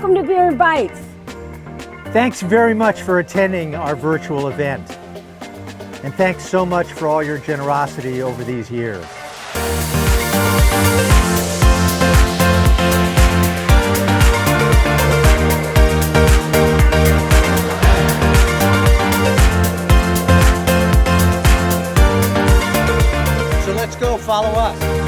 Welcome to Beer and Bites. Thanks very much for attending our virtual event. And thanks so much for all your generosity over these years. So let's go, follow us.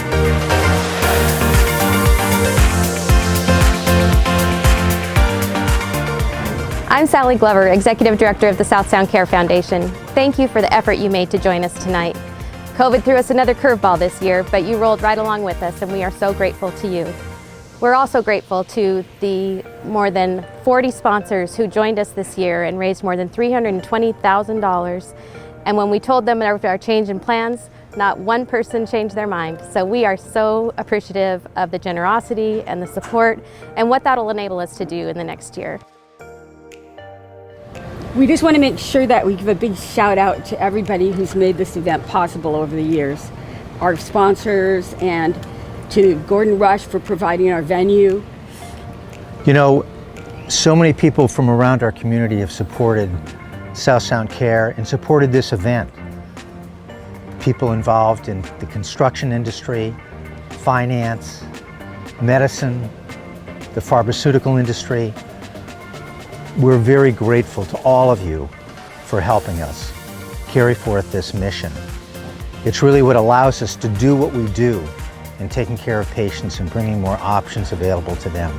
I'm Sally Glover, Executive Director of the South Sound Care Foundation. Thank you for the effort you made to join us tonight. COVID threw us another curveball this year, but you rolled right along with us, and we are so grateful to you. We're also grateful to the more than 40 sponsors who joined us this year and raised more than $320,000. And when we told them of our change in plans, not one person changed their mind. So we are so appreciative of the generosity and the support and what that'll enable us to do in the next year. We just want to make sure that we give a big shout out to everybody who's made this event possible over the years. Our sponsors and to Gordon Rush for providing our venue. You know, so many people from around our community have supported South Sound Care and supported this event. People involved in the construction industry, finance, medicine, the pharmaceutical industry. We're very grateful to all of you for helping us carry forth this mission. It's really what allows us to do what we do in taking care of patients and bringing more options available to them.